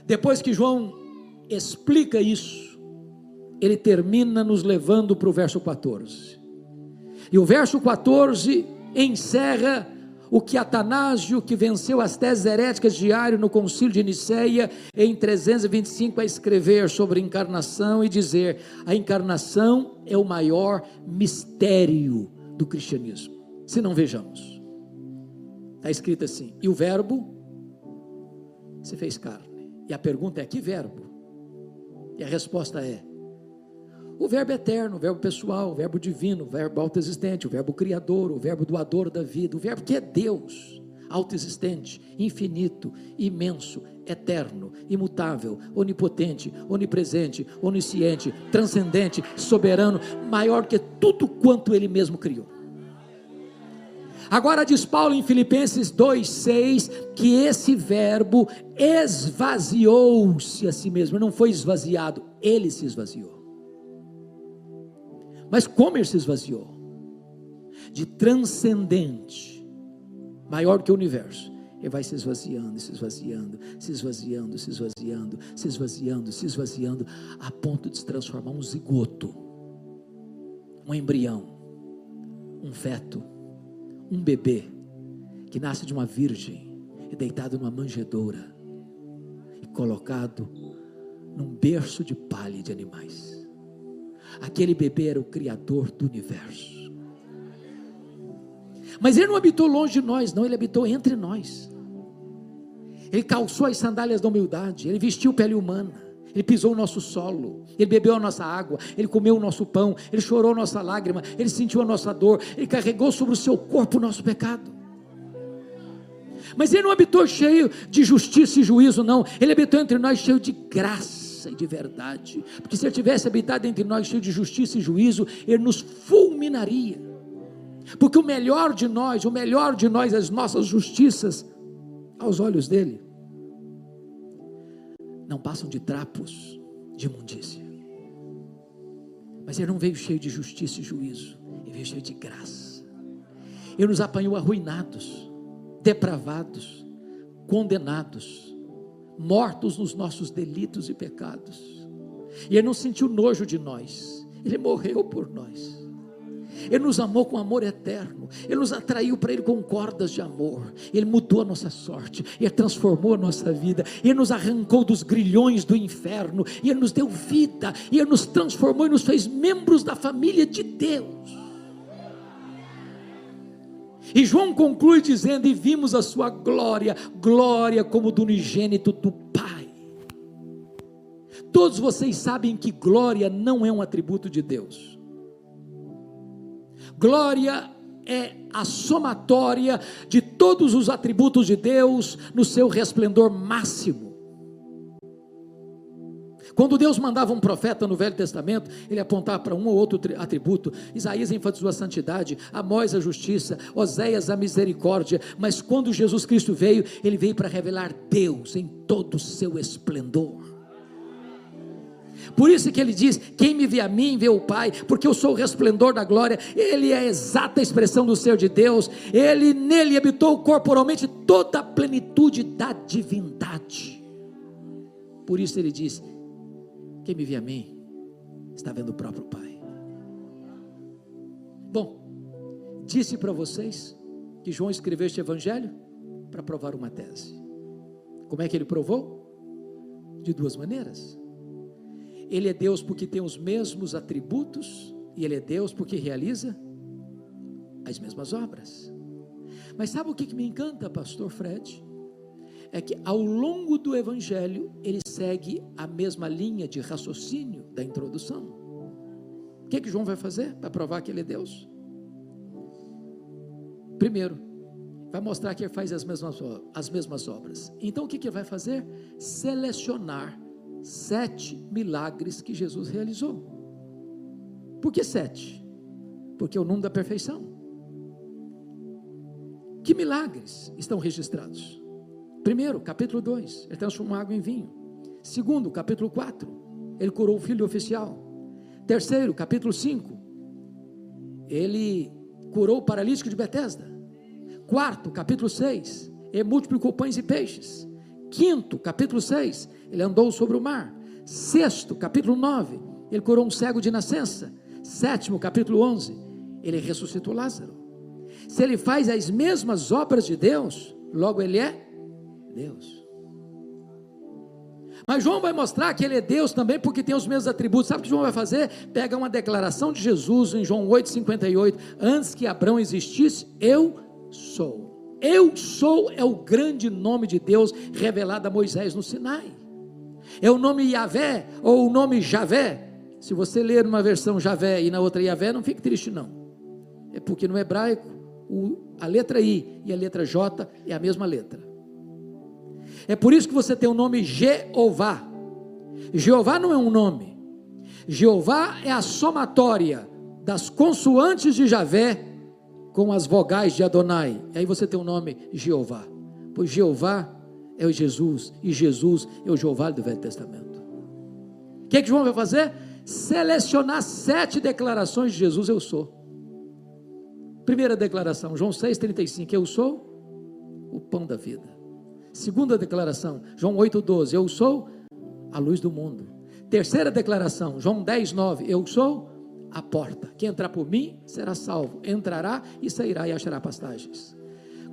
Depois que João explica isso, ele termina nos levando para o verso 14, e o verso 14 encerra o que Atanásio, que venceu as teses heréticas de Ario no concílio de Niceia, em 325, a escrever sobre a encarnação e dizer, a encarnação é o maior mistério do cristianismo. Se não, vejamos, está escrito assim, e o verbo se fez carne, e a pergunta é, que verbo? E a resposta é, o verbo eterno, o verbo pessoal, o verbo divino, o verbo autoexistente, o verbo criador, o verbo doador da vida, o verbo que é Deus, autoexistente, infinito, imenso, eterno, imutável, onipotente, onipresente, onisciente, transcendente, soberano, maior que tudo quanto Ele mesmo criou. Agora diz Paulo em Filipenses 2,6, que esse verbo esvaziou-se a si mesmo, não foi esvaziado, Ele se esvaziou. Mas como Ele se esvaziou? De transcendente, maior que o universo, Ele vai se esvaziando, se esvaziando, se esvaziando, se esvaziando, se esvaziando, se esvaziando, a ponto de se transformar um zigoto, um embrião, um feto, um bebê, que nasce de uma virgem, e deitado numa manjedoura, e colocado num berço de palha e de animais. Aquele bebê era o Criador do universo, mas Ele não habitou longe de nós, não, Ele habitou entre nós. Ele calçou as sandálias da humildade, Ele vestiu pele humana, Ele pisou o nosso solo, Ele bebeu a nossa água, Ele comeu o nosso pão, Ele chorou a nossa lágrima, Ele sentiu a nossa dor, Ele carregou sobre o seu corpo o nosso pecado. Mas Ele não habitou cheio de justiça e juízo, não, Ele habitou entre nós cheio de graça e de verdade, porque se Ele tivesse habitado entre nós cheio de justiça e juízo, Ele nos fulminaria, porque o melhor de nós, as nossas justiças, aos olhos dEle, não passam de trapos de imundícia. Mas Ele não veio cheio de justiça e juízo, Ele veio cheio de graça. Ele nos apanhou arruinados, depravados, condenados, mortos nos nossos delitos e pecados, e Ele não sentiu nojo de nós, Ele morreu por nós. Ele nos amou com amor eterno, Ele nos atraiu para Ele com cordas de amor, Ele mudou a nossa sorte, Ele transformou a nossa vida, Ele nos arrancou dos grilhões do inferno, e Ele nos deu vida, e Ele nos transformou e nos fez membros da família de Deus. E João conclui dizendo, e vimos a sua glória, glória como do unigênito do Pai. Todos vocês sabem que glória não é um atributo de Deus. Glória é a somatória de todos os atributos de Deus no seu resplendor máximo. Quando Deus mandava um profeta no Velho Testamento, ele apontava para um ou outro atributo. Isaías enfatizou a santidade, Amós a justiça, Oséias a misericórdia, mas quando Jesus Cristo veio, ele veio para revelar Deus em todo o seu esplendor. Por isso que ele diz, quem me vê a mim, vê o Pai, porque eu sou o resplendor da glória. Ele é a exata expressão do ser de Deus, nele habitou corporalmente toda a plenitude da divindade. Por isso ele diz, quem me vê a mim, está vendo o próprio Pai. Bom, disse para vocês, que João escreveu este evangelho, para provar uma tese. Como é que ele provou? De duas maneiras. Ele é Deus porque tem os mesmos atributos, e ele é Deus porque realiza as mesmas obras. Mas sabe o que me encanta, pastor Fred? É que ao longo do evangelho, ele segue a mesma linha de raciocínio da introdução. O que João vai fazer para provar que ele é Deus? Primeiro, vai mostrar que ele faz as mesmas obras. Então o que ele vai fazer? Selecionar 7 milagres que Jesus realizou. Por que 7? Porque é o número da perfeição. Que milagres estão registrados? Primeiro, capítulo 2, ele transformou água em vinho. Segundo, capítulo 4, ele curou o filho oficial. Terceiro, capítulo 5, ele curou o paralítico de Betesda. Quarto, capítulo 6, ele multiplicou pães e peixes. Quinto, capítulo 6, ele andou sobre o mar. Sexto, capítulo 9, ele curou um cego de nascença. Sétimo, capítulo 11, ele ressuscitou Lázaro. Se ele faz as mesmas obras de Deus, logo ele é Deus. Mas João vai mostrar que ele é Deus também porque tem os mesmos atributos. Sabe o que João vai fazer? Pega uma declaração de Jesus em João 8,58: antes que Abraão existisse, eu sou. Eu sou é o grande nome de Deus revelado a Moisés no Sinai. É o nome Yahvé ou o nome Javé. Se você ler uma versão Javé e na outra Yahvé, não fique triste não. É porque no hebraico a letra I e a letra J é a mesma letra. É por isso que você tem o nome Jeová. Jeová não é um nome. Jeová é a somatória das consoantes de Javé com as vogais de Adonai. Aí você tem o nome Jeová. Pois Jeová é o Jesus, e Jesus é o Jeová do Velho Testamento. O que João vai fazer? Selecionar 7 declarações de Jesus, eu sou. Primeira declaração, João 6,35, eu sou o pão da vida. Segunda declaração, João 8,12, eu sou a luz do mundo. Terceira declaração, João 10,9, eu sou a porta. Quem entrar por mim será salvo, entrará e sairá e achará pastagens.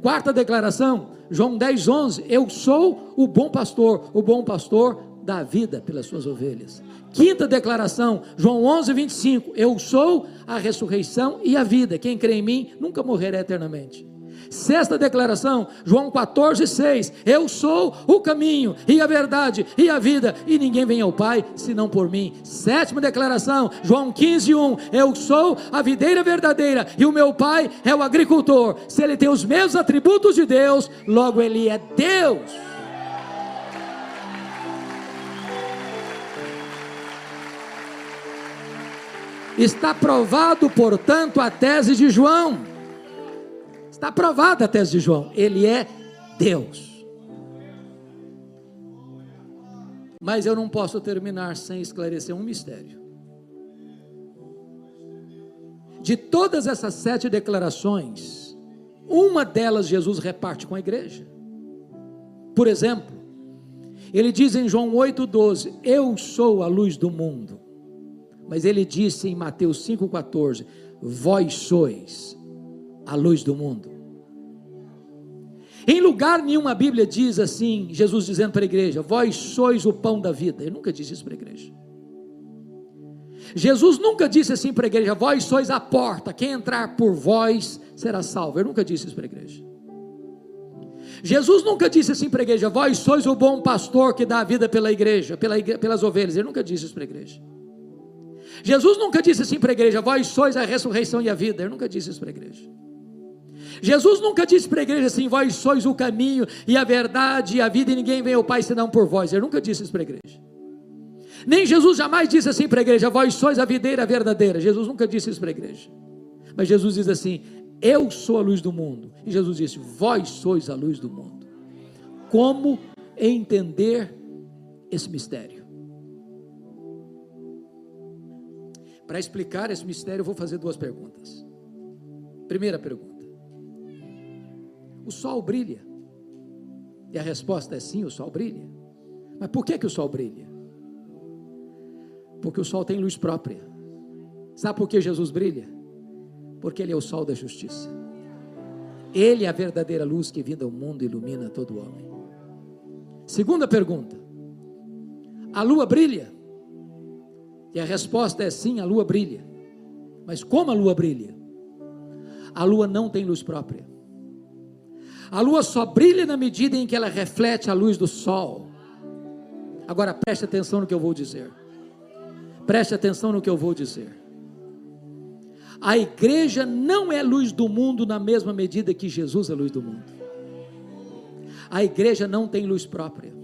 Quarta declaração, João 10,11, eu sou o bom pastor dá vida pelas suas ovelhas. Quinta declaração, João 11,25, eu sou a ressurreição e a vida, quem crê em mim nunca morrerá eternamente. Sexta declaração, João 14,6, eu sou o caminho e a verdade e a vida, e ninguém vem ao Pai senão por mim. Sétima declaração, João 15,1, eu sou a videira verdadeira e o meu Pai é o agricultor. Se ele tem os mesmos atributos de Deus, logo ele é Deus. Está provado, portanto, a tese de João. Está provada a tese de João, ele é Deus. Mas eu não posso terminar sem esclarecer um mistério. De todas essas 7 declarações, uma delas Jesus reparte com a igreja. Por exemplo, ele diz em João 8,12, eu sou a luz do mundo. Mas ele disse em Mateus 5,14, vós sois a luz do mundo. Em lugar nenhum a Bíblia diz assim, Jesus dizendo para a igreja, vós sois o pão da vida. Ele nunca disse isso para a igreja. Jesus nunca disse assim para a igreja, vós sois a porta, quem entrar por vós será salvo. Ele nunca disse isso para a igreja. Jesus nunca disse assim para a igreja, vós sois o bom pastor que dá a vida pela igreja, pelas ovelhas. Ele nunca disse isso para a igreja. Jesus nunca disse assim para a igreja, vós sois a ressurreição e a vida. Ele nunca disse isso para a igreja. Jesus nunca disse para a igreja assim, vós sois o caminho e a verdade e a vida, e ninguém vem ao Pai senão por vós. Ele nunca disse isso para a igreja. Nem Jesus jamais disse assim para a igreja, vós sois a videira verdadeira. Jesus nunca disse isso para a igreja. Mas Jesus diz assim, eu sou a luz do mundo. E Jesus disse, vós sois a luz do mundo. Como entender esse mistério? Para explicar esse mistério, eu vou fazer 2 perguntas. Primeira pergunta: o sol brilha? E a resposta é sim, o sol brilha. Mas por que o sol brilha? Porque o sol tem luz própria. Sabe por que Jesus brilha? Porque ele é o sol da justiça. Ele é a verdadeira luz que vinda ao mundo ilumina todo homem. Segunda pergunta: a lua brilha? E a resposta é sim, a lua brilha. Mas como a lua brilha? A lua não tem luz própria. A lua só brilha na medida em que ela reflete a luz do sol. Agora preste atenção no que eu vou dizer. Preste atenção no que eu vou dizer. A igreja não é luz do mundo na mesma medida que Jesus é luz do mundo. A igreja não tem luz própria.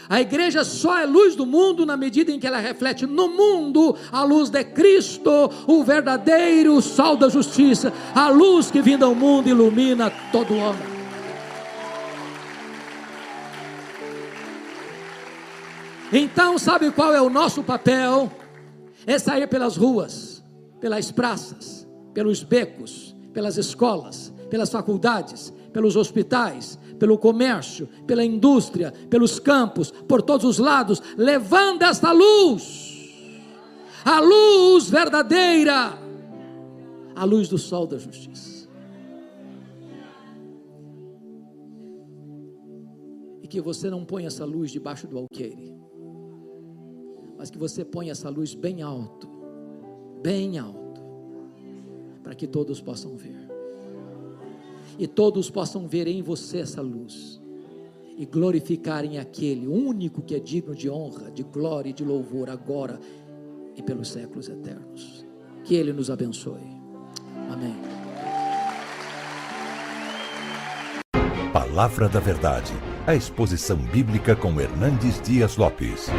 A igreja só é luz do mundo na medida em que ela reflete no mundo a luz de Cristo, o verdadeiro sol da justiça, a luz que vinda ao mundo ilumina todo homem. Então, sabe qual é o nosso papel? É sair pelas ruas, pelas praças, pelos becos, pelas escolas, pelas faculdades, pelos hospitais, pelo comércio, pela indústria, pelos campos, por todos os lados, levando esta luz, a luz verdadeira, a luz do sol da justiça. E que você não ponha essa luz debaixo do alqueire, mas que você ponha essa luz bem alto, para que todos possam ver. E todos possam ver em você essa luz, e glorificarem aquele único que é digno de honra, de glória e de louvor, agora e pelos séculos eternos. Que Ele nos abençoe. Amém. Palavra da Verdade, a exposição bíblica com Hernandes Dias Lopes.